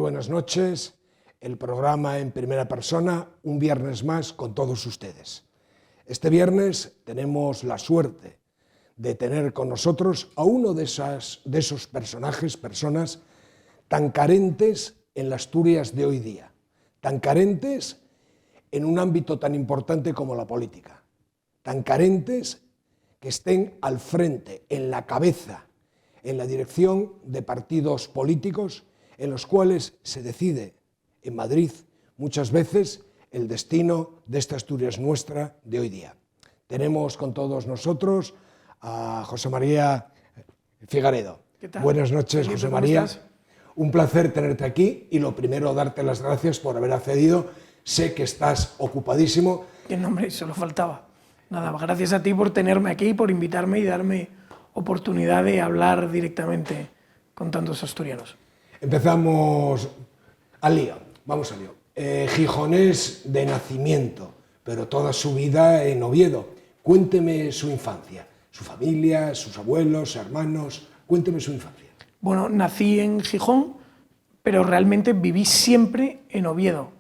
buenas noches. El programa en primera persona, un viernes más con todos ustedes. Este viernes tenemos la suerte de tener con nosotros a uno de esos personas tan carentes en la Asturias de hoy día, tan carentes en un ámbito tan importante como la política, tan carentes que estén al frente, en la cabeza, en la dirección de partidos políticos en los cuales se decide en Madrid muchas veces el destino de esta Asturias nuestra de hoy día. Tenemos con todos nosotros a José María Figaredo. ¿Qué tal? Buenas noches, Felipe, José ¿cómo María. estás? Un placer tenerte aquí y lo primero darte las gracias por haber accedido. Sé que estás ocupadísimo. Que nombre, solo faltaba. Nada, gracias a ti por tenerme aquí, por invitarme y darme oportunidad de hablar directamente con tantos asturianos. Empezamos al lío, vamos al lío. Gijonés de nacimiento, pero toda su vida en Oviedo. Cuénteme su infancia, su familia, sus abuelos, hermanos, cuénteme su infancia. Bueno, nací en Gijón, pero realmente viví siempre en Oviedo.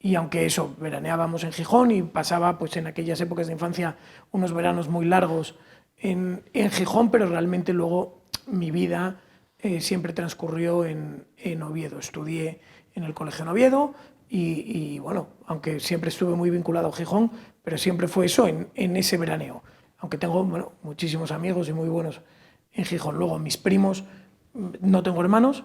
Y aunque eso, veraneábamos en Gijón y pasaba pues, en aquellas épocas de infancia unos veranos muy largos en Gijón, pero realmente luego mi vida siempre transcurrió en Oviedo. Estudié en el colegio en Oviedo y bueno, aunque siempre estuve muy vinculado a Gijón, pero siempre fue eso en ese veraneo. Aunque tengo bueno, muchísimos amigos y muy buenos en Gijón. Luego mis primos, no tengo hermanos,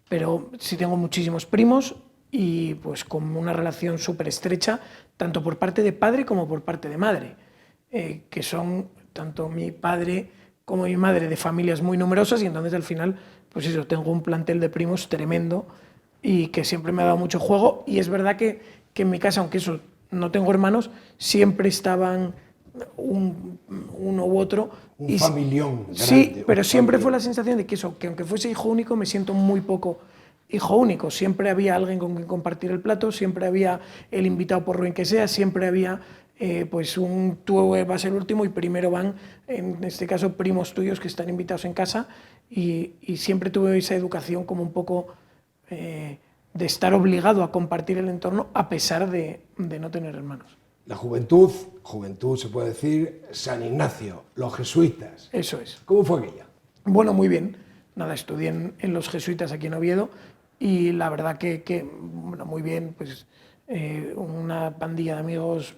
pero sí tengo muchísimos primos y pues con una relación súper estrecha, tanto por parte de padre como por parte de madre, que son tanto mi padre como mi madre de familias muy numerosas y entonces al final, pues eso, tengo un plantel de primos tremendo y que siempre me ha dado mucho juego y es verdad que en mi casa, aunque eso no tengo hermanos, siempre estaban uno u otro. Un familión grande. Sí, pero siempre fue la sensación de que eso, que aunque fuese hijo único, me siento muy poco hijo único. Siempre había alguien con quien compartir el plato, siempre había el invitado por ruin que sea, siempre había pues tú vas el último y primero van, en este caso, primos tuyos que están invitados en casa y siempre tuve esa educación como un poco de estar obligado a compartir el entorno a pesar de no tener hermanos. La juventud se puede decir, San Ignacio, los jesuitas. Eso es. ¿Cómo fue aquella? Bueno, muy bien. Nada, estudié en los jesuitas aquí en Oviedo y la verdad que bueno, muy bien, pues una pandilla de amigos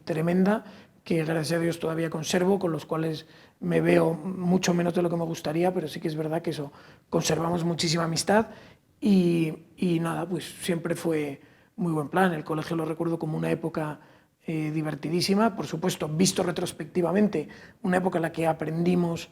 tremenda que gracias a Dios todavía conservo, con los cuales me veo mucho menos de lo que me gustaría, pero sí que es verdad que eso, conservamos muchísima amistad y nada, pues siempre fue muy buen plan. El colegio lo recuerdo como una época divertidísima, por supuesto, visto retrospectivamente, una época en la que aprendimos,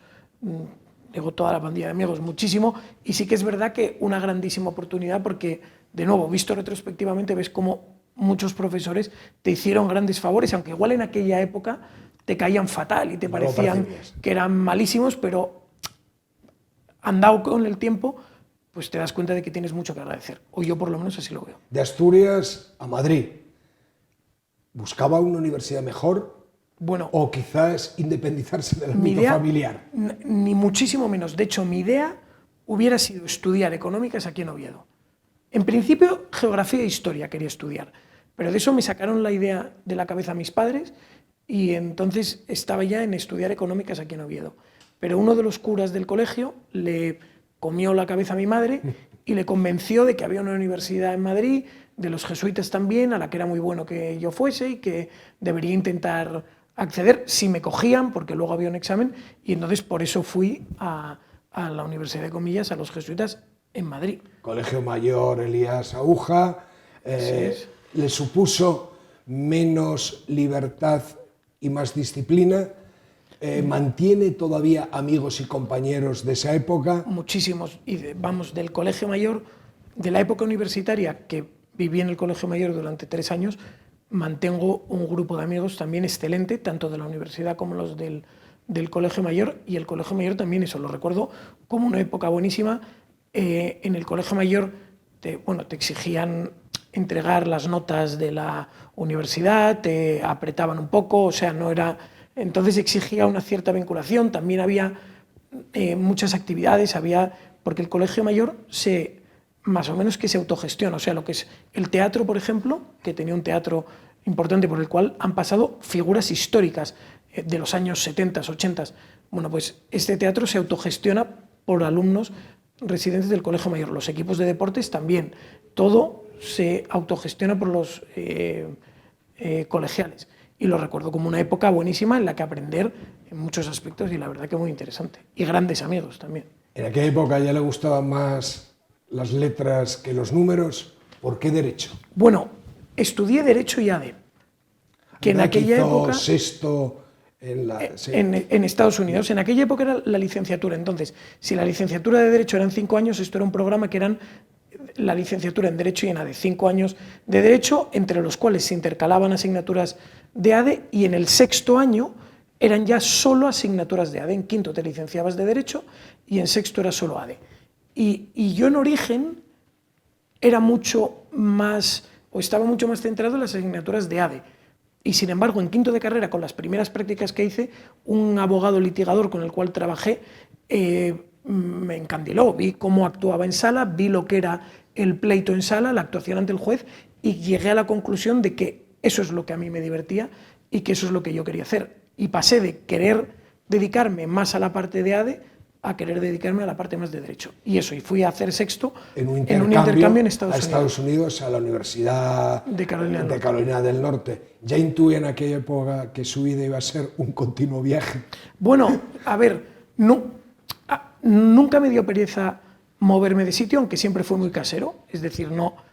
digo, toda la pandilla de amigos, muchísimo, y sí que es verdad que una grandísima oportunidad porque, de nuevo, visto retrospectivamente, ves cómo muchos profesores te hicieron grandes favores, aunque igual en aquella época te caían fatal y te parecían que eran malísimos, pero andado con el tiempo, pues te das cuenta de que tienes mucho que agradecer, o yo por lo menos así lo veo. De Asturias a Madrid, ¿buscaba una universidad mejor? Bueno, o quizás independizarse del ámbito familiar. Ni muchísimo menos. De hecho, mi idea hubiera sido estudiar económicas aquí en Oviedo. En principio, geografía e historia quería estudiar, pero de eso me sacaron la idea de la cabeza mis padres y entonces estaba ya en estudiar económicas aquí en Oviedo. Pero uno de los curas del colegio le comió la cabeza a mi madre y le convenció de que había una universidad en Madrid, de los jesuitas también, a la que era muy bueno que yo fuese y que debería intentar acceder si me cogían, porque luego había un examen, y entonces por eso fui a la Universidad de Comillas, a los jesuitas en Madrid. Colegio Mayor Elías Aúja, ¿le supuso menos libertad y más disciplina? ¿Mantiene todavía amigos y compañeros de esa época? Muchísimos, y vamos, del Colegio Mayor, de la época universitaria, que viví en el Colegio Mayor durante 3 años, mantengo un grupo de amigos también excelente, tanto de la universidad como los del Colegio Mayor, y el Colegio Mayor también, eso lo recuerdo como una época buenísima. En el Colegio Mayor te exigían entregar las notas de la universidad, te apretaban un poco, o sea, no era... Entonces exigía una cierta vinculación, también había muchas actividades, porque el Colegio Mayor se más o menos que se autogestiona. O sea, lo que es el teatro, por ejemplo, que tenía un teatro importante por el cual han pasado figuras históricas de los años 70, 80. Bueno, pues este teatro se autogestiona por alumnos residentes del Colegio Mayor. Los equipos de deportes también. Todo se autogestiona por los colegiales. Y lo recuerdo como una época buenísima en la que aprender en muchos aspectos y la verdad que muy interesante. Y grandes amigos también. En aquella época ya le gustaban más las letras que los números. ¿Por qué Derecho? Bueno, estudié Derecho y ADE, que en aquella época... sexto en Estados Unidos. En aquella época era la licenciatura. Entonces, si la licenciatura de Derecho eran 5 años, esto era un programa que eran la licenciatura en Derecho y en ADE. 5 años de Derecho, entre los cuales se intercalaban asignaturas de ADE, y en el sexto año eran ya solo asignaturas de ADE. En quinto te licenciabas de Derecho y en sexto era solo ADE. Y yo en origen era mucho más, o estaba mucho más centrado en las asignaturas de ADE. Y sin embargo, en quinto de carrera, con las primeras prácticas que hice, un abogado litigador con el cual trabajé me encandiló. Vi cómo actuaba en sala, vi lo que era el pleito en sala, la actuación ante el juez, y llegué a la conclusión de que eso es lo que a mí me divertía y que eso es lo que yo quería hacer. Y pasé de querer dedicarme más a la parte de ADE a querer dedicarme a la parte más de Derecho. Y eso, y fui a hacer sexto en un intercambio en Estados Unidos, a la Universidad de Carolina del Norte. ¿Ya intuí en aquella época que su vida iba a ser un continuo viaje? Bueno, a ver, nunca me dio pereza moverme de sitio, aunque siempre fue muy casero. Es decir, no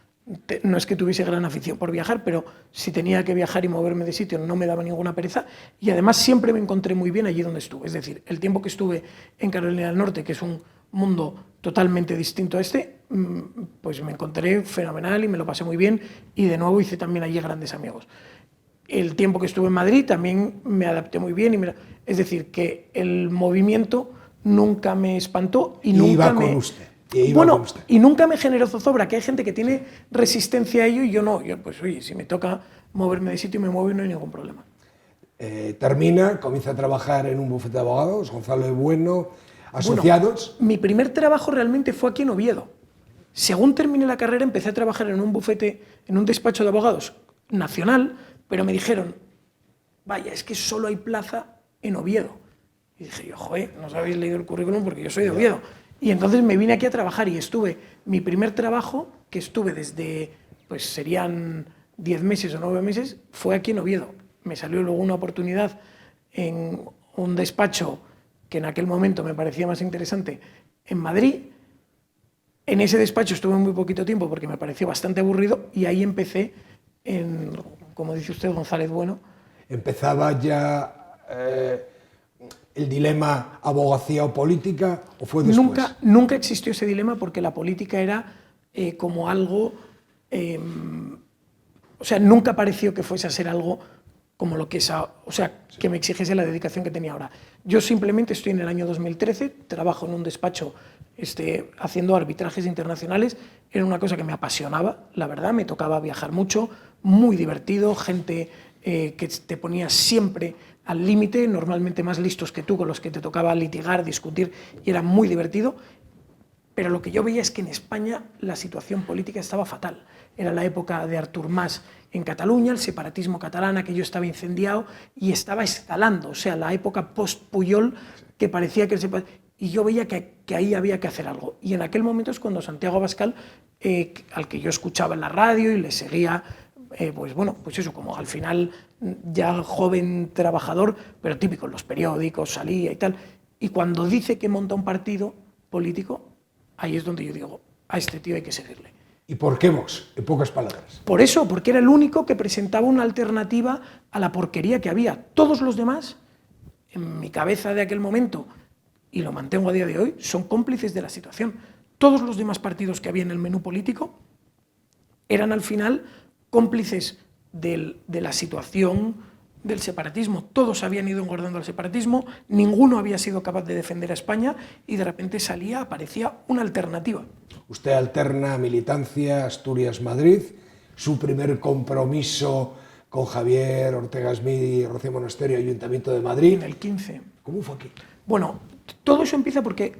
es que tuviese gran afición por viajar, pero si tenía que viajar y moverme de sitio no me daba ninguna pereza, y además siempre me encontré muy bien allí donde estuve. Es decir, el tiempo que estuve en Carolina del Norte, que es un mundo totalmente distinto a este, pues me encontré fenomenal y me lo pasé muy bien, y de nuevo hice también allí grandes amigos. El tiempo que estuve en Madrid también me adapté muy bien, es decir, que el movimiento nunca me espantó y nunca iba me... con usted. Y nunca me generó zozobra, que hay gente que tiene resistencia a ello y yo no. Yo, pues oye, si me toca moverme de sitio me muevo y no hay ningún problema. Termina, comienza a trabajar en un bufete de abogados, Gonzalo de Bueno, asociados. Bueno, mi primer trabajo realmente fue aquí en Oviedo. Según terminé la carrera empecé a trabajar en un bufete, en un despacho de abogados nacional, pero me dijeron, vaya, es que solo hay plaza en Oviedo. Y dije yo, joder, no os habéis leído el currículum porque yo soy de Oviedo. Y entonces me vine aquí a trabajar y mi primer trabajo, que estuve desde, pues serían 10 meses o 9 meses, fue aquí en Oviedo. Me salió luego una oportunidad en un despacho que en aquel momento me parecía más interesante en Madrid. En ese despacho estuve muy poquito tiempo porque me pareció bastante aburrido y ahí empecé como dice usted, González Bueno. ¿Empezaba ya el dilema abogacía o política o fue después? Nunca existió ese dilema porque la política era como algo... o sea, nunca pareció que fuese a ser algo como lo que es, o sea, que me exigiese la dedicación que tenía ahora. Yo simplemente estoy en el año 2013, trabajo en un despacho haciendo arbitrajes internacionales, era una cosa que me apasionaba, la verdad, me tocaba viajar mucho, muy divertido, gente que te ponía siempre al límite, normalmente más listos que tú, con los que te tocaba litigar, discutir, y era muy divertido. Pero lo que yo veía es que en España la situación política estaba fatal. Era la época de Artur Mas en Cataluña, el separatismo catalán, aquello estaba incendiado y estaba escalando. O sea, la época post-Puyol, que parecía que... Y yo veía que ahí había que hacer algo. Y en aquel momento es cuando Santiago Abascal, al que yo escuchaba en la radio y le seguía, pues bueno, pues eso, como al final ya joven trabajador, pero típico en los periódicos, salía y tal. Y cuando dice que monta un partido político, ahí es donde yo digo, a este tío hay que seguirle. ¿Y por qué Vox? En pocas palabras. Por eso, porque era el único que presentaba una alternativa a la porquería que había. Todos los demás, en mi cabeza de aquel momento, y lo mantengo a día de hoy, son cómplices de la situación. Todos los demás partidos que había en el menú político eran al final cómplices de la situación del separatismo. Todos habían ido engordando al separatismo, ninguno había sido capaz de defender a España y de repente aparecía una alternativa. Usted alterna militancia Asturias-Madrid, su primer compromiso con Javier Ortega Smith y Rocío Monasterio, Ayuntamiento de Madrid. En el 15. ¿Cómo fue aquí? Bueno, todo eso empieza porque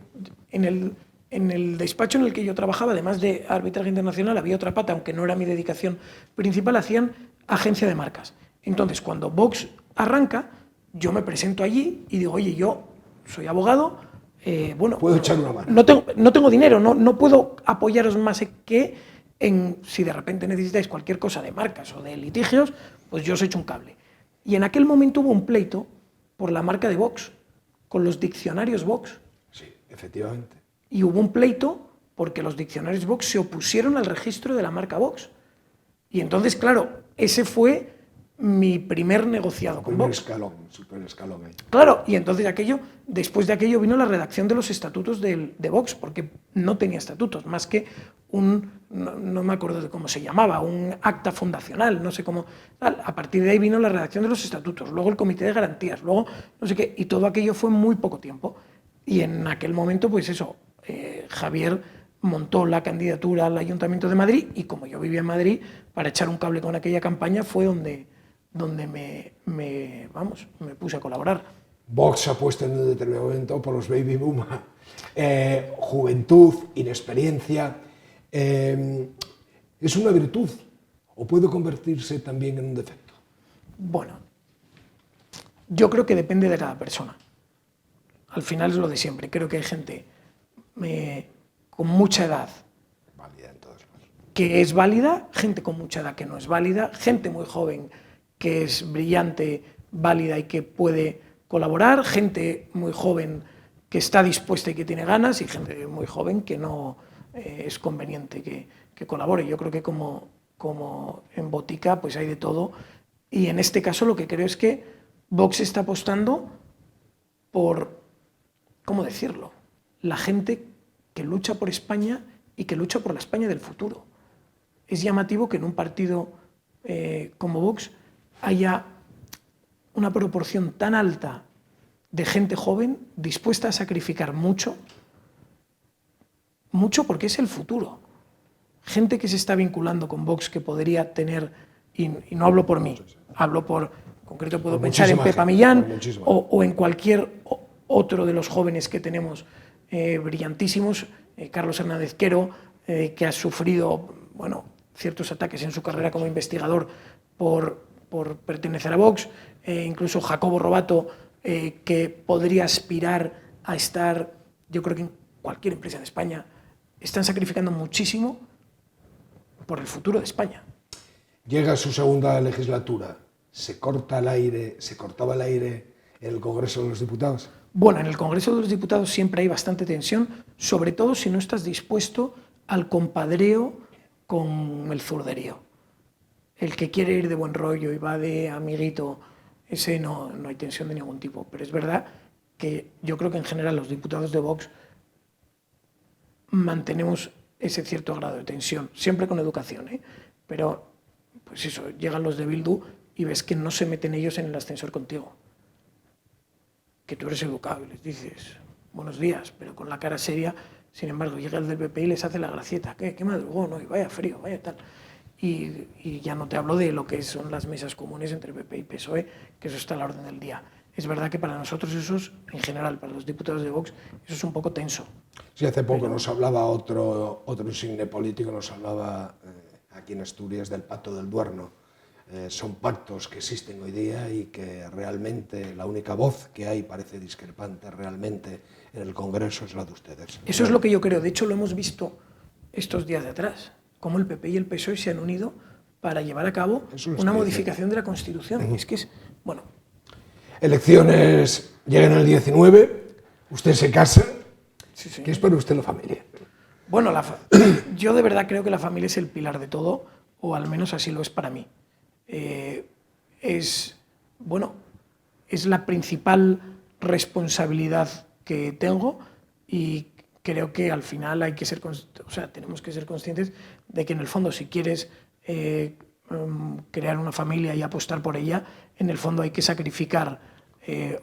en el en el despacho en el que yo trabajaba, además de arbitraje internacional, había otra pata, aunque no era mi dedicación principal, hacían agencia de marcas. Entonces, cuando Vox arranca, yo me presento allí y digo, oye, yo soy abogado, bueno, puedo echar una mano. No tengo dinero, no puedo apoyaros más que si de repente necesitáis cualquier cosa de marcas o de litigios, pues yo os echo un cable. Y en aquel momento hubo un pleito por la marca de Vox, con los diccionarios Vox. Sí, efectivamente. Y hubo un pleito porque los diccionarios Vox se opusieron al registro de la marca Vox. Y entonces, claro, ese fue mi primer negociado con Vox. Primer escalón ahí. Claro, y entonces después de aquello vino la redacción de los estatutos de Vox, porque no tenía estatutos, más que no me acuerdo de cómo se llamaba, un acta fundacional, no sé cómo, tal. A partir de ahí vino la redacción de los estatutos, luego el comité de garantías, luego no sé qué, y todo aquello fue muy poco tiempo. Y en aquel momento, pues eso, Javier montó la candidatura al Ayuntamiento de Madrid y como yo vivía en Madrid, para echar un cable con aquella campaña fue donde me puse a colaborar. Vox apuesta en un determinado momento por los baby boom. Juventud, inexperiencia. ¿Es una virtud o puede convertirse también en un defecto? Bueno, yo creo que depende de cada persona. Al final es lo de siempre. Creo que hay gente con mucha edad que es válida, gente con mucha edad que no es válida, gente muy joven que es brillante, válida y que puede colaborar, gente muy joven que está dispuesta y que tiene ganas y gente muy joven que no es conveniente que colabore. Yo creo que como en botica pues hay de todo y en este caso lo que creo es que Vox está apostando por, ¿cómo decirlo?, la gente que lucha por España y que lucha por la España del futuro. Es llamativo que en un partido como Vox haya una proporción tan alta de gente joven dispuesta a sacrificar mucho porque es el futuro. Gente que se está vinculando con Vox que podría tener, y no hablo por mí, hablo en concreto puedo pensar en Pepa Millán o en cualquier otro de los jóvenes que tenemos brillantísimos, Carlos Hernández Quero, que ha sufrido ciertos ataques en su carrera como investigador por pertenecer a Vox, incluso Jacobo Robato, que podría aspirar a estar, yo creo que en cualquier empresa en España, están sacrificando muchísimo por el futuro de España. Llega su segunda legislatura, ¿se cortaba el aire en el Congreso de los Diputados? Bueno, en el Congreso de los Diputados siempre hay bastante tensión, sobre todo si no estás dispuesto al compadreo con el zurderío. El que quiere ir de buen rollo y va de amiguito, ese no hay tensión de ningún tipo. Pero es verdad que yo creo que en general los diputados de Vox mantenemos ese cierto grado de tensión, siempre con educación, pero pues eso, llegan los de Bildu y ves que no se meten ellos en el ascensor contigo. Que tú eres educado y les dices buenos días, pero con la cara seria. Sin embargo, llega el del PP y les hace la gracieta. ¿Qué madrugó? No, y vaya frío, vaya tal. Y ya no te hablo de lo que son las mesas comunes entre PP y PSOE, que eso está a la orden del día. Es verdad que para nosotros en general, para los diputados de Vox, eso es un poco tenso. Sí, hace poco nos hablaba otro insigne político, nos hablaba aquí en Asturias del Pacto del Duerno. Son pactos que existen hoy día y que realmente la única voz que hay parece discrepante realmente en el Congreso es la de ustedes. Eso es lo que yo creo. De hecho, lo hemos visto estos días de atrás, cómo el PP y el PSOE se han unido para llevar a cabo una modificación de la Constitución. Es que bueno. Elecciones llegan el 19, usted se casa. Sí. ¿Qué es para usted la familia? Bueno, yo de verdad creo que la familia es el pilar de todo, o al menos así lo es para mí. Es la principal responsabilidad que tengo y creo que al final tenemos que ser conscientes de que en el fondo si quieres crear una familia y apostar por ella, en el fondo hay que sacrificar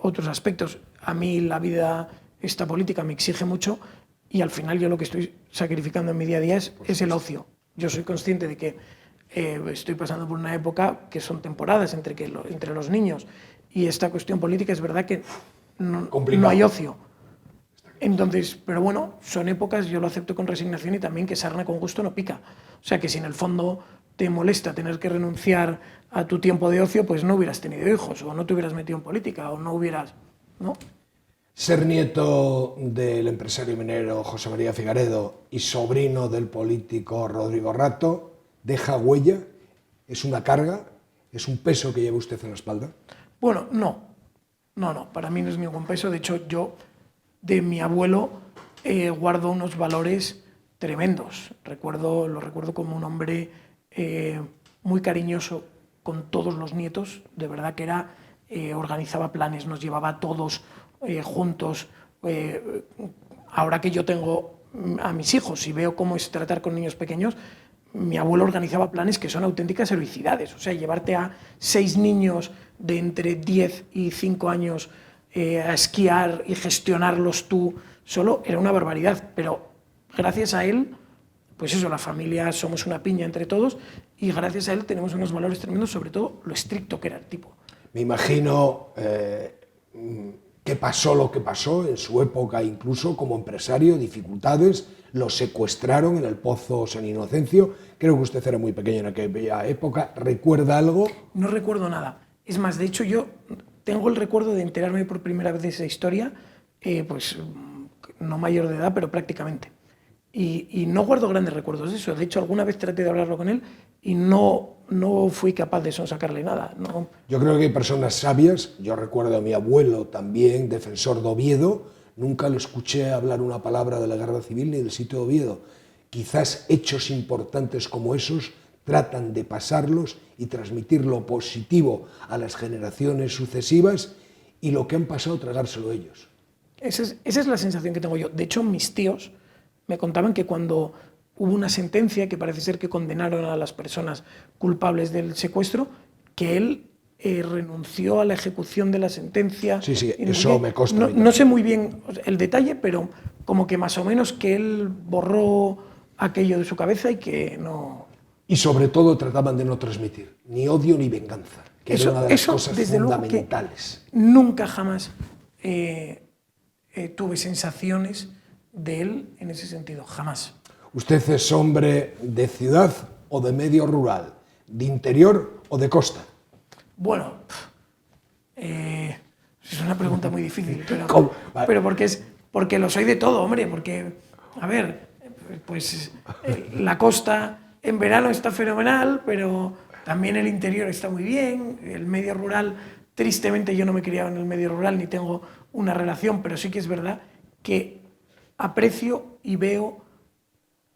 otros aspectos. A mí la vida, esta política me exige mucho y al final yo lo que estoy sacrificando en mi día a día es el ocio. Yo soy consciente de que estoy pasando por una época que son temporadas entre los niños y esta cuestión política es verdad que no hay ocio. Entonces, pero bueno, son épocas, yo lo acepto con resignación y también que sarna con gusto no pica. O sea, que si en el fondo te molesta tener que renunciar a tu tiempo de ocio, pues no hubieras tenido hijos, o no te hubieras metido en política, o no hubieras, ¿no? Ser nieto del empresario minero José María Figaredo y sobrino del político Rodrigo Rato deja huella, es una carga, es un peso que lleva usted en la espalda. Bueno, no, para mí no es ningún peso. De hecho, yo de mi abuelo guardo unos valores tremendos. Lo recuerdo como un hombre muy cariñoso con todos los nietos, de verdad que era, organizaba planes, nos llevaba a todos juntos. Ahora que yo tengo a mis hijos y veo cómo es tratar con niños pequeños, mi abuelo organizaba planes que son auténticas heroicidades. O sea, llevarte a 6 niños de entre 10 y 5 años a esquiar y gestionarlos tú solo era una barbaridad. Pero gracias a él, pues eso, la familia somos una piña entre todos y gracias a él tenemos unos valores tremendos, sobre todo lo estricto que era el tipo. Me imagino que pasó lo que pasó en su época, incluso como empresario, dificultades, lo secuestraron en el Pozo San Inocencio. Creo que usted era muy pequeño en aquella época. ¿Recuerda algo? No recuerdo nada. Es más, de hecho, yo tengo el recuerdo de enterarme por primera vez de esa historia, pues no mayor de edad, pero prácticamente. Y no guardo grandes recuerdos de eso. De hecho, alguna vez traté de hablarlo con él y no fui capaz de sonsacarle nada. No. Yo creo que hay personas sabias. Yo recuerdo a mi abuelo también, defensor de Oviedo. Nunca le escuché hablar una palabra de la Guerra Civil ni del sitio de Oviedo. Quizás hechos importantes como esos tratan de pasarlos y transmitir lo positivo a las generaciones sucesivas y lo que han pasado tragárselo ellos. Esa es la sensación que tengo yo. De hecho, mis tíos me contaban que cuando hubo una sentencia que parece ser que condenaron a las personas culpables del secuestro, que él renunció a la ejecución de la sentencia. Sí, eso me consta. No sé muy bien el detalle, pero como que más o menos que él borró aquello de su cabeza y que no... Y sobre todo trataban de no transmitir ni odio ni venganza, que era una de las cosas fundamentales. Nunca jamás tuve sensaciones de él en ese sentido, jamás. ¿Usted es hombre de ciudad o de medio rural, de interior o de costa? Bueno, es una pregunta muy difícil, pero porque lo soy de todo, hombre, porque, a ver, pues la costa en verano está fenomenal, pero también el interior está muy bien, el medio rural, tristemente yo no me he criado en el medio rural ni tengo una relación, pero sí que es verdad que aprecio y veo,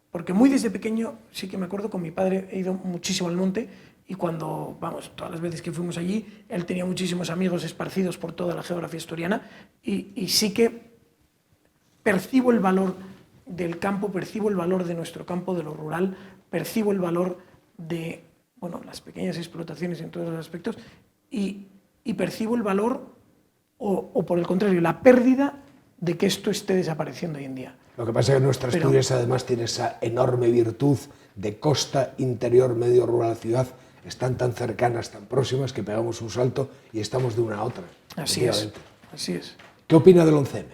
porque muy desde pequeño sí que me acuerdo, con mi padre he ido muchísimo al monte y cuando, vamos, todas las veces que fuimos allí, él tenía muchísimos amigos esparcidos por toda la geografía asturiana y sí que percibo el valor del campo, percibo el valor de nuestro campo, de lo rural, percibo el valor de, bueno, las pequeñas explotaciones en todos los aspectos y percibo el valor o por el contrario, la pérdida de que esto esté desapareciendo hoy en día. Lo que pasa es que nuestra Asturias además tiene esa enorme virtud de costa, interior, medio rural, ciudad. Están tan cercanas, tan próximas, que pegamos un salto y estamos de una a otra. Así es, así es. ¿Qué opina del 11M?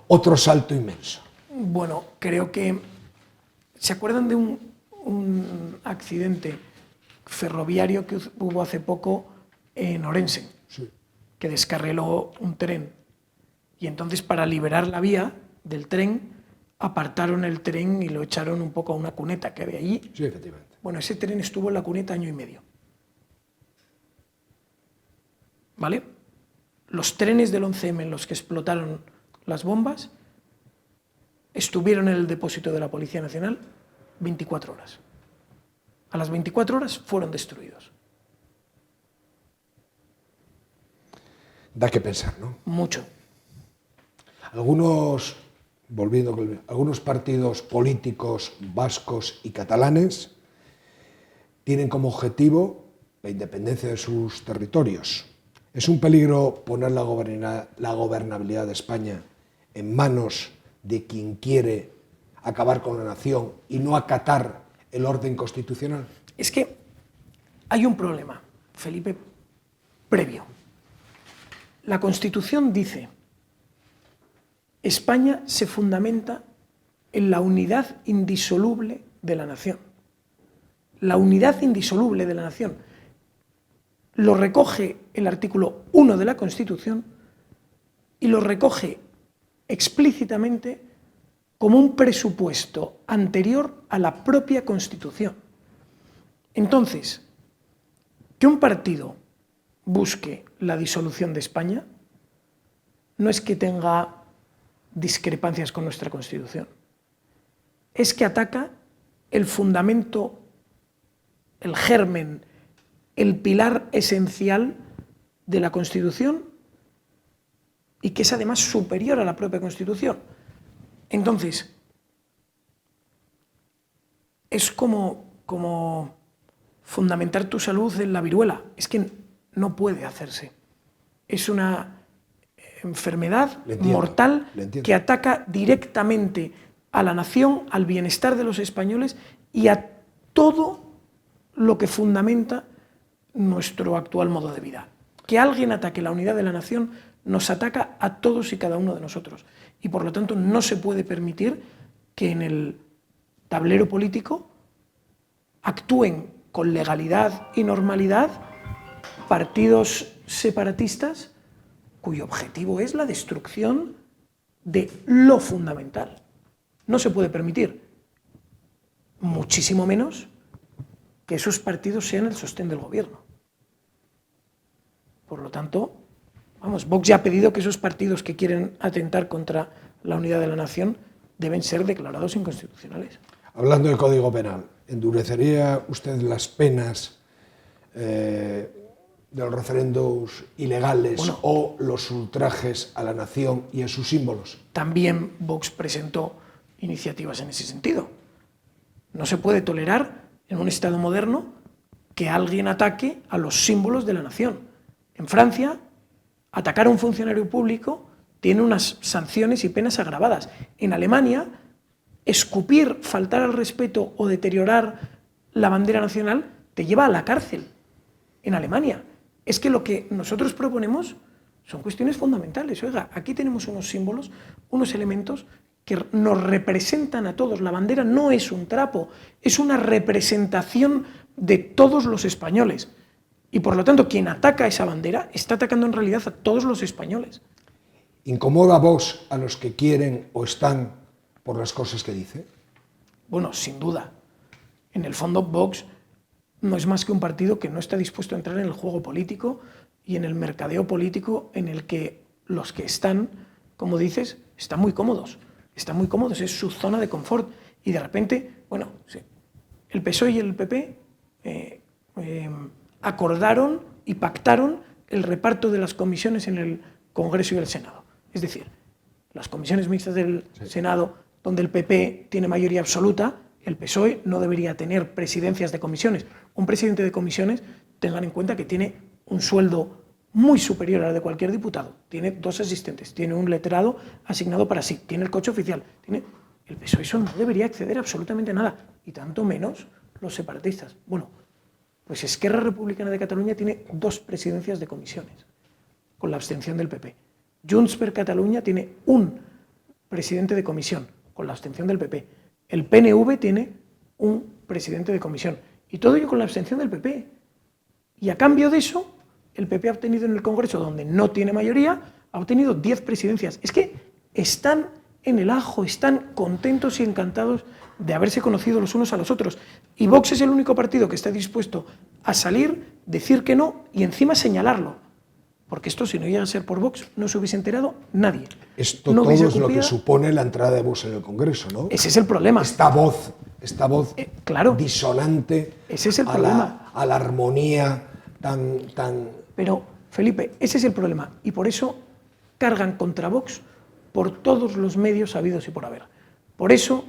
Otro salto inmenso. Bueno, creo que... ¿Se acuerdan de un accidente ferroviario que hubo hace poco en Orense? Sí. Que descarriló un tren. Y entonces, para liberar la vía del tren, apartaron el tren y lo echaron un poco a una cuneta que había allí. Sí, efectivamente. Bueno, ese tren estuvo en la cuneta 1 año y medio. ¿Vale? Los trenes del 11M en los que explotaron las bombas estuvieron en el depósito de la Policía Nacional 24 horas. A las 24 horas fueron destruidos. Da que pensar, ¿no? Mucho. Algunos partidos políticos vascos y catalanes tienen como objetivo la independencia de sus territorios. ¿Es un peligro poner la gobernabilidad de España en manos de quien quiere acabar con la nación y no acatar el orden constitucional? Es que hay un problema, Felipe, previo. La Constitución dice España se fundamenta en la unidad indisoluble de la nación. La unidad indisoluble de la nación lo recoge el artículo 1 de la Constitución y lo recoge explícitamente como un presupuesto anterior a la propia Constitución. Entonces, que un partido busque la disolución de España no es que tenga discrepancias con nuestra Constitución, es que ataca el fundamento, el germen, el pilar esencial de la Constitución y que es además superior a la propia Constitución. Entonces, es como fundamentar tu salud en la viruela. Es que no puede hacerse. Es una enfermedad mortal que ataca directamente a la nación, al bienestar de los españoles y a todo lo que fundamenta nuestro actual modo de vida. Que alguien ataque la unidad de la nación nos ataca a todos y cada uno de nosotros. Y por lo tanto no se puede permitir que en el tablero político actúen con legalidad y normalidad partidos separatistas cuyo objetivo es la destrucción de lo fundamental. No se puede permitir, muchísimo menos, que esos partidos sean el sostén del gobierno. Por lo tanto, Vox ya ha pedido que esos partidos que quieren atentar contra la unidad de la nación deben ser declarados inconstitucionales. Hablando del Código Penal, ¿endurecería usted las penas de los referendos ilegales o los ultrajes a la nación y a sus símbolos? También Vox presentó iniciativas en ese sentido. No se puede tolerar en un Estado moderno que alguien ataque a los símbolos de la nación. En Francia, atacar a un funcionario público tiene unas sanciones y penas agravadas. En Alemania, escupir, faltar al respeto o deteriorar la bandera nacional te lleva a la cárcel. En Alemania. Es que lo que nosotros proponemos son cuestiones fundamentales. Oiga, aquí tenemos unos símbolos, unos elementos que nos representan a todos. La bandera no es un trapo, es una representación de todos los españoles. Y por lo tanto, quien ataca esa bandera está atacando en realidad a todos los españoles. ¿Incomoda a Vox a los que quieren o están por las cosas que dice? Bueno, sin duda. En el fondo, Vox no es más que un partido que no está dispuesto a entrar en el juego político y en el mercadeo político en el que los que están, como dices, están muy cómodos. Están muy cómodos, es su zona de confort. Y de repente, bueno, sí, el PSOE y el PP acordaron y pactaron el reparto de las comisiones en el Congreso y el Senado. Es decir, las comisiones mixtas del Senado, donde el PP tiene mayoría absoluta, el PSOE no debería tener presidencias de comisiones. Un presidente de comisiones, tengan en cuenta que tiene un sueldo muy superior al de cualquier diputado. Tiene 2 asistentes, tiene un letrado asignado para sí, tiene el coche oficial. El PSOE eso no debería acceder absolutamente a nada, y tanto menos los separatistas. Bueno, pues Esquerra Republicana de Cataluña tiene 2 presidencias de comisiones, con la abstención del PP. Junts per Catalunya tiene un presidente de comisión, con la abstención del PP. El PNV tiene un presidente de comisión. Y todo ello con la abstención del PP. Y a cambio de eso, el PP ha obtenido en el Congreso, donde no tiene mayoría, ha obtenido 10 presidencias. Es que están en el ajo, están contentos y encantados de haberse conocido los unos a los otros. Y Vox es el único partido que está dispuesto a salir, decir que no y encima señalarlo. Porque esto, si no llega a ser por Vox, no se hubiese enterado nadie. Esto no todo es lo que supone la entrada de Vox en el Congreso, ¿no? Ese es el problema. Esta voz claro, disonante, ese es el problema. A la armonía tan... Pero, Felipe, ese es el problema. Y por eso cargan contra Vox por todos los medios habidos y por haber. Por eso,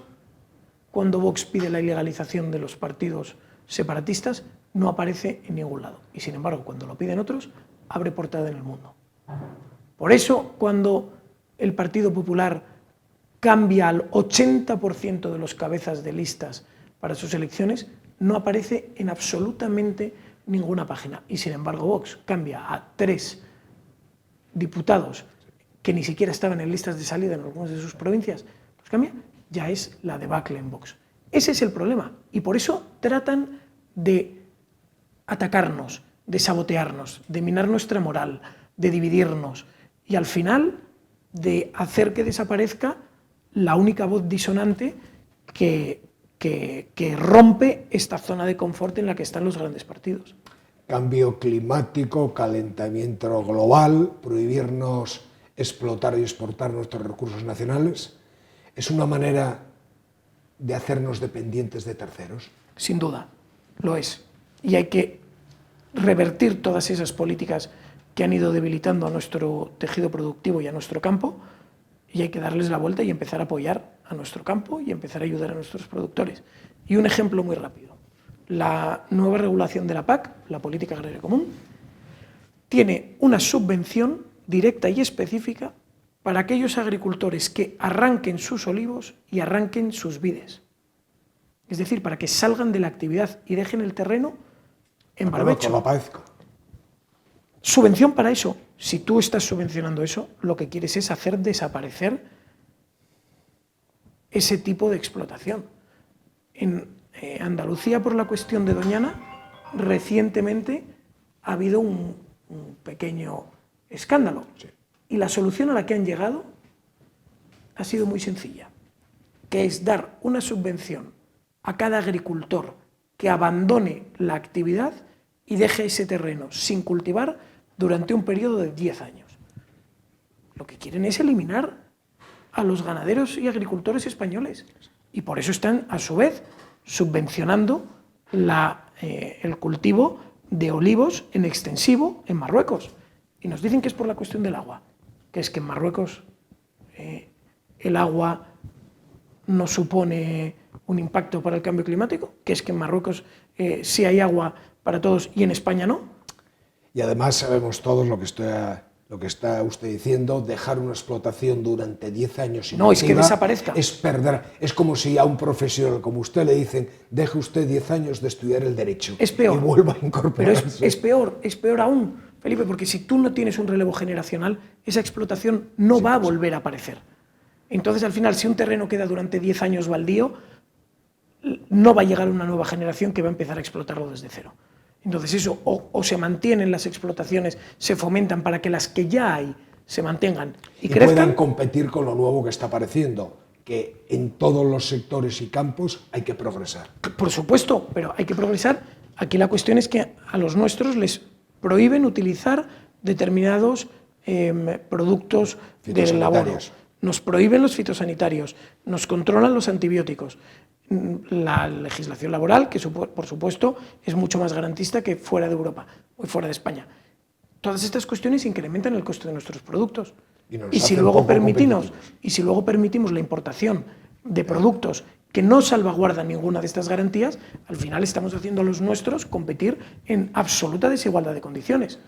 cuando Vox pide la ilegalización de los partidos separatistas, no aparece en ningún lado. Y sin embargo, cuando lo piden otros, abre portada en el mundo. Por eso, cuando el Partido Popular cambia al 80% de los cabezas de listas para sus elecciones, no aparece en absolutamente ninguna página. Y sin embargo, Vox cambia a 3 diputados que ni siquiera estaban en listas de salida en algunas de sus provincias, los cambia, ya es la debacle en Vox. Ese es el problema y por eso tratan de atacarnos, de sabotearnos, de minar nuestra moral, de dividirnos y al final de hacer que desaparezca la única voz disonante que rompe esta zona de confort en la que están los grandes partidos. Cambio climático, calentamiento global, prohibirnos explotar y exportar nuestros recursos nacionales, ¿es una manera de hacernos dependientes de terceros? Sin duda, lo es. Y hay que revertir todas esas políticas que han ido debilitando a nuestro tejido productivo y a nuestro campo, y hay que darles la vuelta y empezar a apoyar a nuestro campo y empezar a ayudar a nuestros productores. Y un ejemplo muy rápido. La nueva regulación de la PAC, la Política Agraria Común, tiene una subvención directa y específica para aquellos agricultores que arranquen sus olivos y arranquen sus vides. Es decir, para que salgan de la actividad y dejen el terreno en barbecho. Subvención para eso. Si tú estás subvencionando eso, lo que quieres es hacer desaparecer ese tipo de explotación. En Andalucía, por la cuestión de Doñana, recientemente ha habido un pequeño escándalo. Sí. Y la solución a la que han llegado ha sido muy sencilla, que es dar una subvención a cada agricultor que abandone la actividad y deje ese terreno sin cultivar durante un periodo de 10 años. Lo que quieren es eliminar a los ganaderos y agricultores españoles y por eso están, a su vez, subvencionando el cultivo de olivos en extensivo en Marruecos. Y nos dicen que es por la cuestión del agua, que es que en Marruecos el agua no supone un impacto para el cambio climático, que es que en Marruecos sí hay agua para todos y en España no. Y además sabemos todos lo que está usted diciendo, dejar una explotación durante 10 años no, es que desaparezca. Es perder, es como si a un profesional como usted le dicen, deje usted 10 años de estudiar el derecho. Es peor. Y vuelva a incorporarse. Pero es peor aún, Felipe, porque si tú no tienes un relevo generacional, esa explotación no va a volver a aparecer. Entonces, al final, si un terreno queda durante 10 años baldío, no va a llegar una nueva generación que va a empezar a explotarlo desde cero. Entonces eso, o se mantienen las explotaciones, se fomentan para que las que ya hay se mantengan y crezcan. Puedan competir con lo nuevo que está apareciendo, que en todos los sectores y campos hay que progresar. Por supuesto, pero hay que progresar. Aquí la cuestión es que a los nuestros les prohíben utilizar determinados productos del laboro. Nos prohíben los fitosanitarios, nos controlan los antibióticos. La legislación laboral, que por supuesto es mucho más garantista que fuera de Europa o fuera de España. Todas estas cuestiones incrementan el coste de nuestros productos. Y si luego permitimos la importación de productos que no salvaguardan ninguna de estas garantías, al final estamos haciendo a los nuestros competir en absoluta desigualdad de condiciones.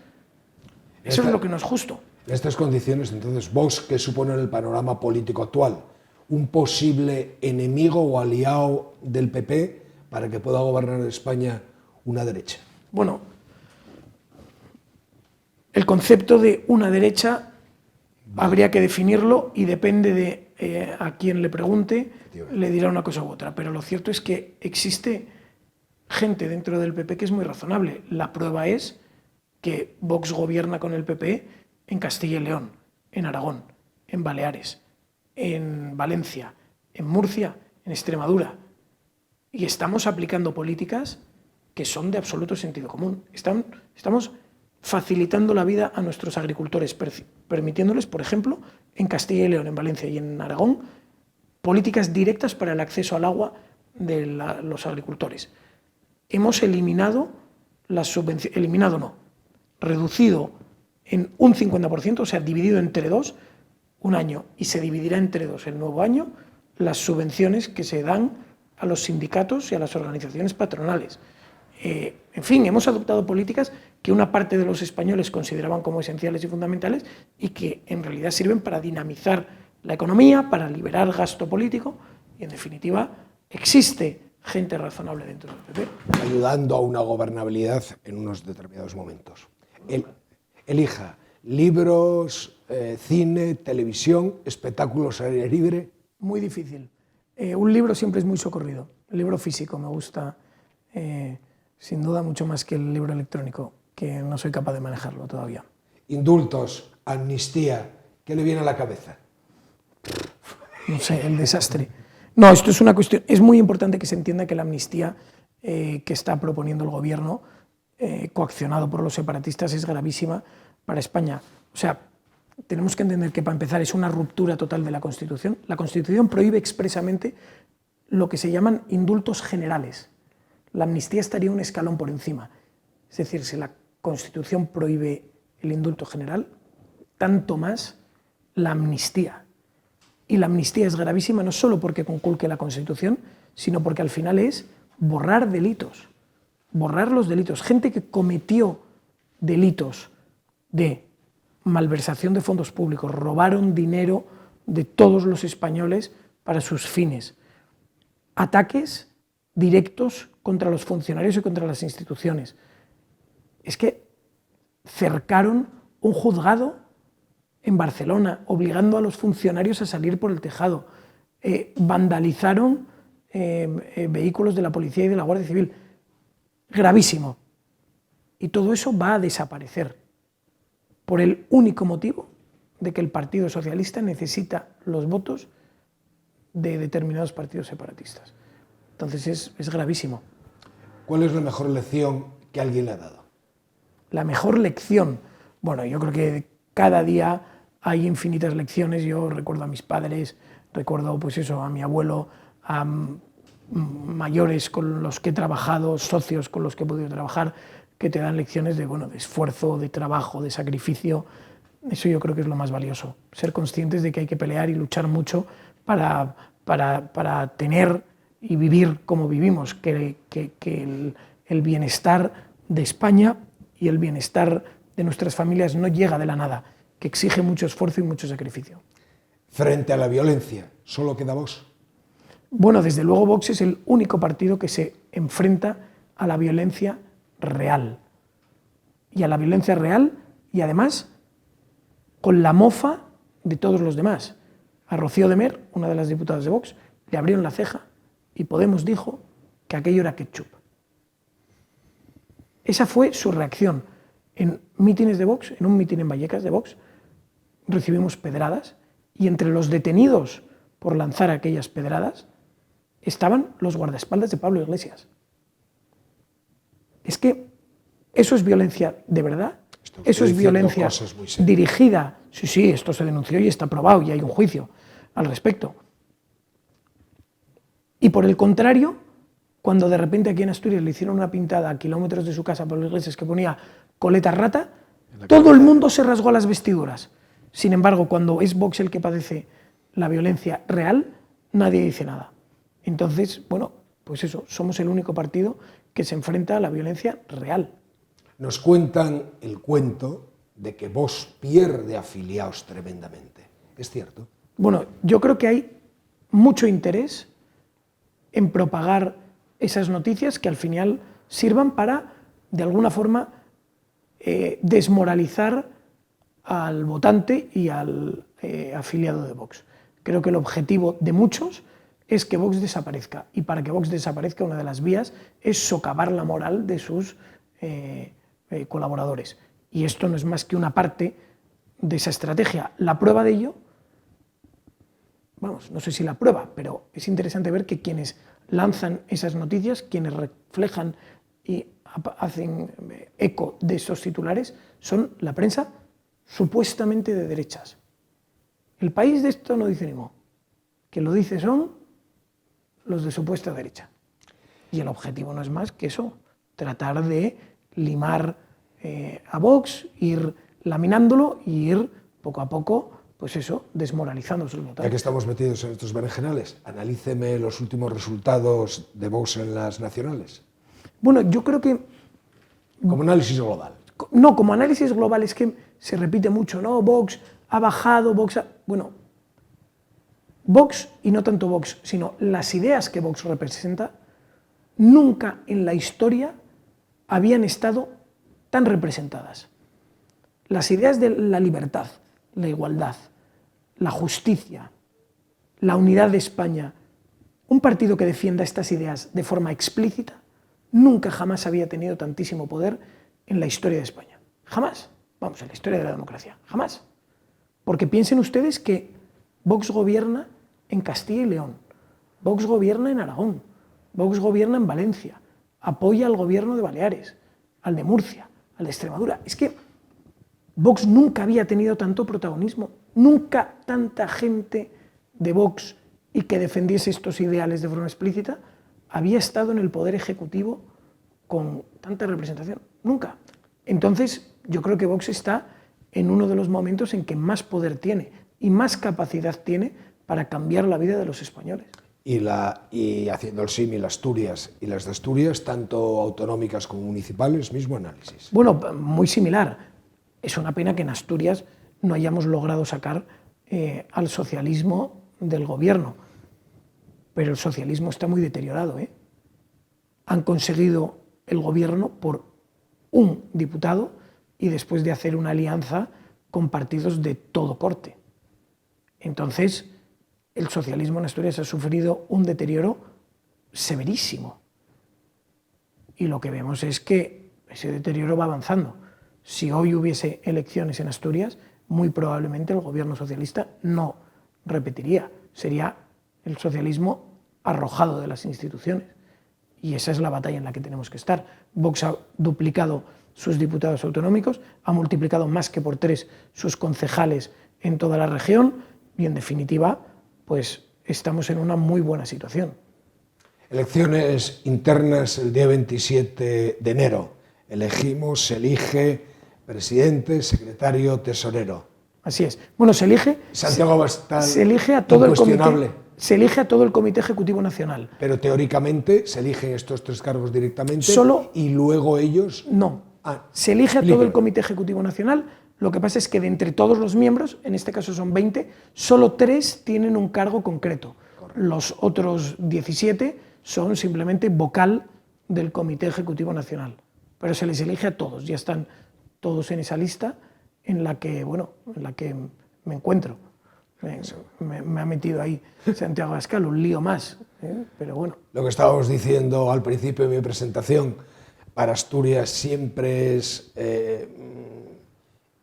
Eso es lo que no es justo. En estas condiciones, entonces, Vox, ¿qué supone en el panorama político actual? ¿Un posible enemigo o aliado del PP para que pueda gobernar España una derecha? Bueno, el concepto de una derecha habría que definirlo y depende de a quien le pregunte, le dirá una cosa u otra. Pero lo cierto es que existe gente dentro del PP que es muy razonable. La prueba es que Vox gobierna con el PP en Castilla y León, en Aragón, en Baleares, en Valencia, en Murcia, en Extremadura. Y estamos aplicando políticas que son de absoluto sentido común. Estamos facilitando la vida a nuestros agricultores, permitiéndoles, por ejemplo, en Castilla y León, en Valencia y en Aragón, políticas directas para el acceso al agua de los agricultores. Hemos eliminado las subvenciones, reducido en un 50%, o sea, dividido entre dos, un año, y se dividirá entre dos el nuevo año, las subvenciones que se dan a los sindicatos y a las organizaciones patronales. En fin, hemos adoptado políticas que una parte de los españoles consideraban como esenciales y fundamentales y que en realidad sirven para dinamizar la economía, para liberar gasto político y, en definitiva, existe gente razonable dentro del PP. Ayudando a una gobernabilidad en unos determinados momentos. Elija libros, cine, televisión, espectáculos al aire libre. Muy difícil. Un libro siempre es muy socorrido. El libro físico me gusta, sin duda, mucho más que el libro electrónico, que no soy capaz de manejarlo todavía. Indultos, amnistía, ¿qué le viene a la cabeza? No sé, el desastre. No, esto es una cuestión. Es muy importante que se entienda que la amnistía que está proponiendo el gobierno, coaccionado por los separatistas, es gravísima para España. O sea, tenemos que entender que, para empezar, es una ruptura total de la Constitución. La Constitución prohíbe expresamente lo que se llaman indultos generales. La amnistía estaría un escalón por encima. Es decir, si la Constitución prohíbe el indulto general, tanto más la amnistía. Y la amnistía es gravísima no solo porque conculque la Constitución, sino porque al final es borrar delitos. Borrar los delitos. Gente que cometió delitos de malversación de fondos públicos, robaron dinero de todos los españoles para sus fines. Ataques directos contra los funcionarios y contra las instituciones. Es que cercaron un juzgado en Barcelona, obligando a los funcionarios a salir por el tejado. Vandalizaron vehículos de la policía y de la Guardia Civil. Gravísimo. Y todo eso va a desaparecer por el único motivo de que el Partido Socialista necesita los votos de determinados partidos separatistas. Entonces es gravísimo. ¿Cuál es la mejor lección que alguien le ha dado? La mejor lección. Bueno, yo creo que cada día hay infinitas lecciones. Yo recuerdo a mis padres, recuerdo pues eso, a mi abuelo, a mayores con los que he trabajado, socios con los que he podido trabajar, que te dan lecciones de, bueno, de esfuerzo, de trabajo, de sacrificio. Eso yo creo que es lo más valioso. Ser conscientes de que hay que pelear y luchar mucho para tener y vivir como vivimos, que el bienestar de España y el bienestar de nuestras familias no llega de la nada, que exige mucho esfuerzo y mucho sacrificio. Frente a la violencia, ¿solo queda Vox? Bueno, desde luego Vox es el único partido que se enfrenta a la violencia real. Y a la violencia real y además con la mofa de todos los demás. A Rocío de Mer, una de las diputadas de Vox, le abrieron la ceja y Podemos dijo que aquello era ketchup. Esa fue su reacción. En mítines de Vox, en un mitin en Vallecas de Vox, recibimos pedradas y entre los detenidos por lanzar aquellas pedradas estaban los guardaespaldas de Pablo Iglesias. Es que eso es violencia de verdad, eso es violencia dirigida. Sí, esto se denunció y está probado y hay un juicio al respecto. Y por el contrario, cuando de repente aquí en Asturias le hicieron una pintada a kilómetros de su casa a Pablo Iglesias que ponía coleta rata, todo el mundo se rasgó las vestiduras. Sin embargo, cuando es Vox el que padece la violencia real, nadie dice nada. Entonces, bueno, pues eso, somos el único partido que se enfrenta a la violencia real. Nos cuentan el cuento de que Vox pierde afiliados tremendamente. ¿Es cierto? Bueno, yo creo que hay mucho interés en propagar esas noticias que al final sirvan para, de alguna forma, desmoralizar al votante y al afiliado de Vox. Creo que el objetivo de muchos es que Vox desaparezca, y para que Vox desaparezca una de las vías es socavar la moral de sus colaboradores. Y esto no es más que una parte de esa estrategia. La prueba de ello, vamos, no sé si la prueba, pero es interesante ver que quienes lanzan esas noticias, quienes reflejan y hacen eco de esos titulares, son la prensa supuestamente de derechas. El País de esto no dice ni mo. Quien lo dice son los de supuesta derecha. Y el objetivo no es más que eso, tratar de limar a Vox, ir laminándolo y ir poco a poco, pues eso, desmoralizando sus votantes. Ya que estamos metidos en estos berenjenales, analíceme los últimos resultados de Vox en las nacionales. Bueno, yo creo que... Como análisis global. No, como análisis global es que se repite mucho, ¿no? Vox ha bajado, Vox ha... Bueno, Vox, y no tanto Vox, sino las ideas que Vox representa, nunca en la historia habían estado tan representadas. las ideas de la libertad, la igualdad, la justicia, la unidad de España, un partido que defienda estas ideas de forma explícita, nunca jamás había tenido tantísimo poder en la historia de España. Jamás. Vamos, en la historia de la democracia. Jamás. Porque piensen ustedes que Vox gobierna en Castilla y León, Vox gobierna en Aragón, Vox gobierna en Valencia, apoya al gobierno de Baleares, al de Murcia, al de Extremadura. Es que Vox nunca había tenido tanto protagonismo, nunca tanta gente de Vox y que defendiese estos ideales de forma explícita había estado en el poder ejecutivo con tanta representación, nunca. Entonces yo creo que Vox está en uno de los momentos en que más poder tiene y más capacidad tiene para cambiar la vida de los españoles. Y haciendo el símil Asturias y las de Asturias, tanto autonómicas como municipales, mismo análisis. Bueno, muy similar. Es una pena que en Asturias no hayamos logrado sacar al socialismo del gobierno, pero el socialismo está muy deteriorado. Han conseguido el gobierno por un diputado y después de hacer una alianza con partidos de todo corte. Entonces, el socialismo en Asturias ha sufrido un deterioro severísimo. Y lo que vemos es que ese deterioro va avanzando. Si hoy hubiese elecciones en Asturias, muy probablemente el gobierno socialista no repetiría. Sería el socialismo arrojado de las instituciones. Y esa es la batalla en la que tenemos que estar. Vox ha duplicado sus diputados autonómicos, ha multiplicado más que por 3 sus concejales en toda la región y, en definitiva, pues estamos en una muy buena situación. Elecciones internas el día 27 de enero. Se elige presidente, secretario, tesorero. Así es. Bueno, se elige a todo el comité. Se elige a todo el Comité Ejecutivo Nacional. Pero teóricamente se eligen estos 3 cargos directamente y luego ellos... No. Se elige a todo el Comité Ejecutivo Nacional. Lo que pasa es que de entre todos los miembros, en este caso son 20, solo 3 tienen un cargo concreto. Correcto. Los otros 17 son simplemente vocal del Comité Ejecutivo Nacional. Pero se les elige a todos, ya están todos en esa lista en la que me encuentro. Me ha metido ahí Santiago Abascal, un lío más, pero bueno. Lo que estábamos diciendo al principio de mi presentación, para Asturias siempre es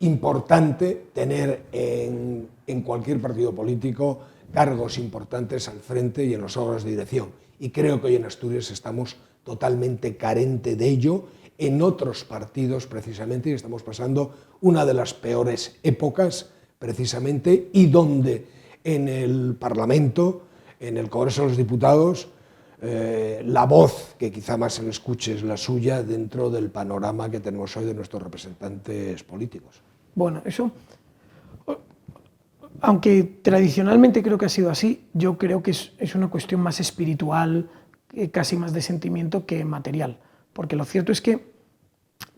importante tener en cualquier partido político cargos importantes al frente y en los órganos de dirección. Y creo que hoy en Asturias estamos totalmente carentes de ello. En otros partidos, precisamente, y estamos pasando una de las peores épocas, precisamente, y donde en el Parlamento, en el Congreso de los Diputados, la voz que quizá más se le escuche es la suya dentro del panorama que tenemos hoy de nuestros representantes políticos. Bueno, eso, aunque tradicionalmente creo que ha sido así, yo creo que es una cuestión más espiritual, casi más de sentimiento que material. Porque lo cierto es que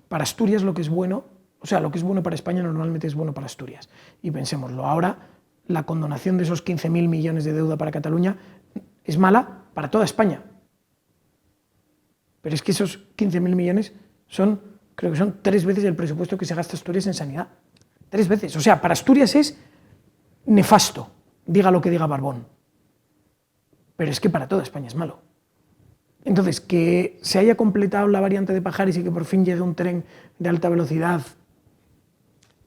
para Asturias lo que es bueno, o sea, lo que es bueno para España normalmente es bueno para Asturias. Y pensémoslo, ahora la condonación de esos 15.000 millones de deuda para Cataluña es mala para toda España. Pero es que esos 15.000 millones creo que son 3 veces el presupuesto que se gasta Asturias en sanidad. 3 veces. O sea, para Asturias es nefasto, diga lo que diga Barbón. Pero es que para toda España es malo. Entonces, que se haya completado la variante de Pajares y que por fin llegue un tren de alta velocidad.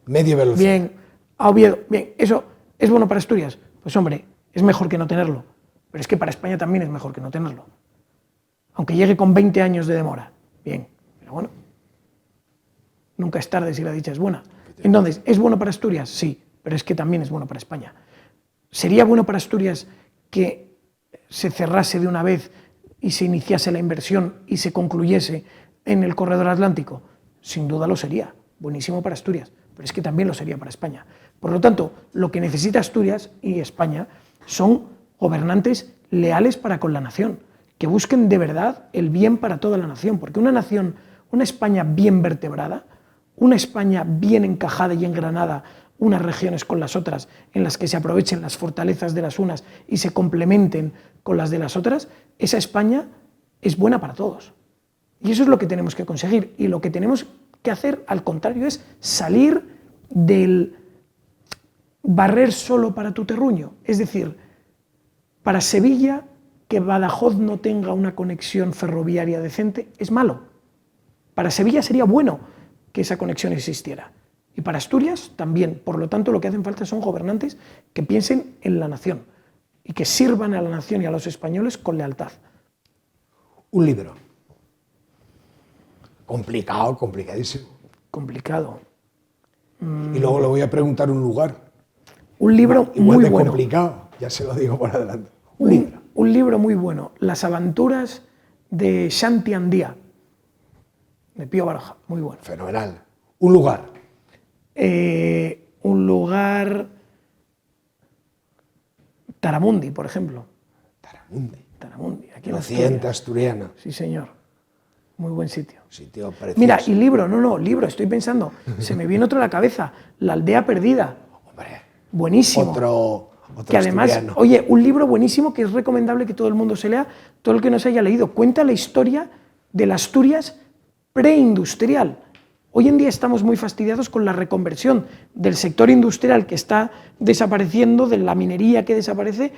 Media velocidad. Bien, a Oviedo. Bien, ¿eso es bueno para Asturias? Pues hombre, es mejor que no tenerlo. Pero es que para España también es mejor que no tenerlo. Aunque llegue con 20 años de demora. Bien, pero bueno. Nunca es tarde si la dicha es buena. Entonces, ¿es bueno para Asturias? Sí, pero es que también es bueno para España. ¿Sería bueno para Asturias que se cerrase de una vez y se iniciase la inversión y se concluyese en el corredor atlántico? Sin duda lo sería, buenísimo para Asturias, pero es que también lo sería para España. Por lo tanto, lo que necesita Asturias y España son gobernantes leales para con la nación, que busquen de verdad el bien para toda la nación, porque una nación, una España bien vertebrada, una España bien encajada y engranada, unas regiones con las otras, en las que se aprovechen las fortalezas de las unas y se complementen con las de las otras, esa España es buena para todos. Y eso es lo que tenemos que conseguir. Y lo que tenemos que hacer, al contrario, es salir del barrer solo para tu terruño. Es decir, para Sevilla, que Badajoz no tenga una conexión ferroviaria decente es malo. Para Sevilla sería bueno que esa conexión existiera. Y para Asturias también. Por lo tanto, lo que hacen falta son gobernantes que piensen en la nación y que sirvan a la nación y a los españoles con lealtad. Un libro. Complicado, complicadísimo. Complicado. Y luego le voy a preguntar un lugar. Un libro igual muy de bueno. complicado, ya se lo digo por adelante. Un libro. Un libro muy bueno. Las aventuras de Shanti Andía, de Pío Baroja. Muy bueno. Fenomenal. Un lugar. Un lugar... Taramundi, por ejemplo. Taramundi, aquí en Occidente Asturias. asturiana. Sí, señor. Muy buen sitio. Sitio precioso. Mira, y libro, libro, estoy pensando. Se me viene otro a la cabeza. La aldea perdida. Hombre. Buenísimo. Otro que además, asturiano. oye, un libro buenísimo que es recomendable que todo el mundo se lea, todo el que no se haya leído. Cuenta la historia de la Asturias preindustrial. Hoy en día estamos muy fastidiados con la reconversión del sector industrial que está desapareciendo, de la minería que desaparece,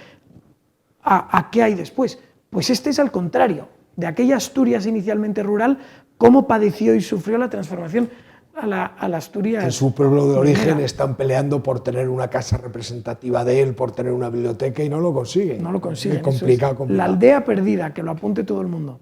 a qué hay después. Pues este es al contrario, de aquella Asturias inicialmente rural, cómo padeció y sufrió la transformación a la Asturias. En su pueblo de origen minera. están peleando por tener una casa representativa de él, por tener una biblioteca y no lo consiguen. No lo consiguen. Es complicado, eso es complicado. La aldea perdida, que lo apunte todo el mundo.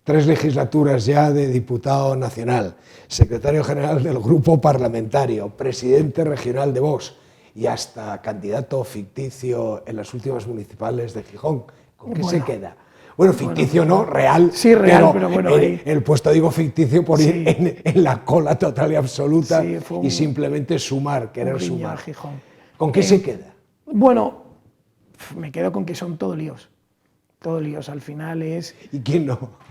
3 legislaturas ya de diputado nacional, secretario general del grupo parlamentario, presidente regional de Vox y hasta candidato ficticio en las últimas municipales de Gijón. ¿Con qué se queda? Bueno, ficticio no, real. Sí, real, pero bueno. El puesto digo ficticio por ir en la cola total y absoluta y simplemente sumar, querer sumar. Gijón. ¿Con qué se queda? Bueno, me quedo con que son todo líos. Todo líos, al final es... ¿Y quién no?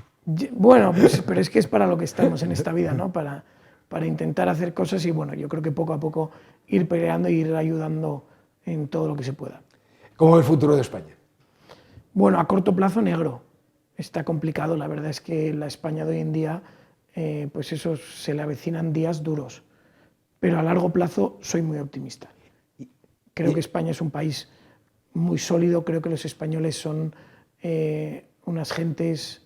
Bueno, pues, pero es que es para lo que estamos en esta vida, ¿no? Para intentar hacer cosas y bueno, yo creo que poco a poco ir peleando e ir ayudando en todo lo que se pueda. ¿Cómo es el futuro de España? Bueno, a corto plazo negro. Está complicado, la verdad es que la España de hoy en día, pues eso, se le avecinan días duros. Pero a largo plazo soy muy optimista. Creo que España es un país muy sólido, creo que los españoles son unas gentes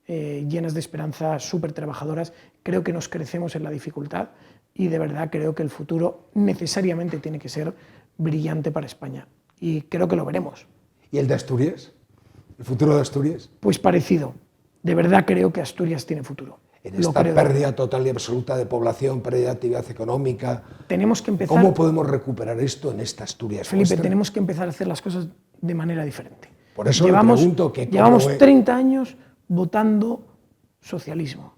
llenas de esperanza, súper trabajadoras. Creo que nos crecemos en la dificultad y de verdad creo que el futuro necesariamente tiene que ser brillante para España. Y creo que lo veremos. ¿Y el de Asturias? ¿El futuro de Asturias? Pues parecido. De verdad creo que Asturias tiene futuro. En esta pérdida total y absoluta de población, pérdida de actividad económica, tenemos que empezar, ¿cómo podemos recuperar esto en esta Asturias Felipe, nuestra? tenemos que empezar a hacer las cosas de manera diferente. Por eso le pregunto que llevamos 30 años votando socialismo.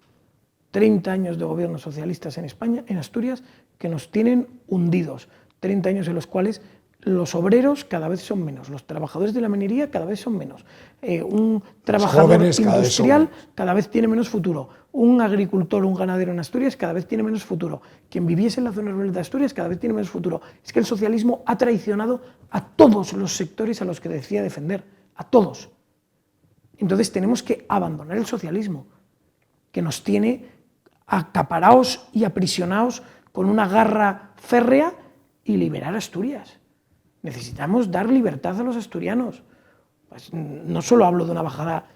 30 años de gobiernos socialistas en España, en Asturias, que nos tienen hundidos. 30 años en los cuales los obreros cada vez son menos, los trabajadores de la minería cada vez son menos, un trabajador industrial cada vez tiene menos futuro, un agricultor, un ganadero en Asturias cada vez tiene menos futuro, quien viviese en la zona rural de Asturias cada vez tiene menos futuro. Es que el socialismo ha traicionado a todos los sectores a los que decía defender, a todos. Entonces tenemos que abandonar el socialismo, que nos tiene acaparados y aprisionados con una garra férrea y liberar a Asturias. Necesitamos dar libertad a los asturianos. Pues no solo hablo de una bajada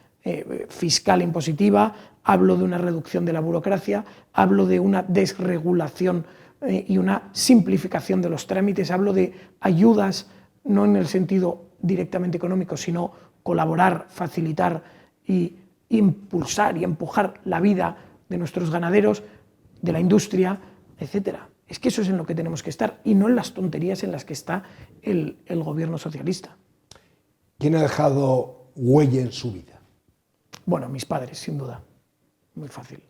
fiscal impositiva, hablo de una reducción de la burocracia, hablo de una desregulación y una simplificación de los trámites, hablo de ayudas, no en el sentido directamente económico, sino colaborar, facilitar y impulsar y empujar la vida de nuestros ganaderos, de la industria, etcétera. Es que eso es en lo que tenemos que estar y no en las tonterías en las que está el gobierno socialista. ¿Quién ha dejado huella en su vida? Bueno, mis padres, sin duda. Muy fácil.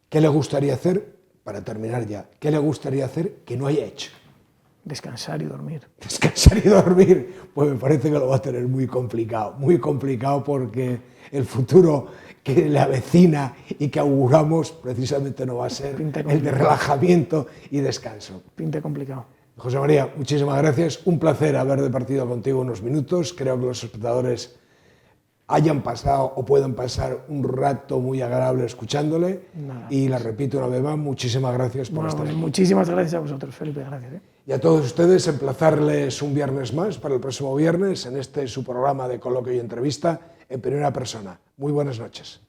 ¿Qué le gustaría hacer, para terminar ya, qué le gustaría hacer que no haya hecho? Descansar y dormir. Descansar y dormir, pues me parece que lo va a tener muy complicado porque el futuro que le avecina y que auguramos precisamente no va a ser el de relajamiento y descanso. Pinta complicado. José María, muchísimas gracias, un placer haber departido contigo unos minutos, creo que los espectadores hayan pasado o puedan pasar un rato muy agradable escuchándole. Nada. Y le repito una vez más, muchísimas gracias por estar aquí. Muchísimas gracias a vosotros, Felipe, gracias. Y a todos ustedes, emplazarles un viernes más para el próximo viernes en este su programa de coloquio y entrevista en primera persona. Muy buenas noches.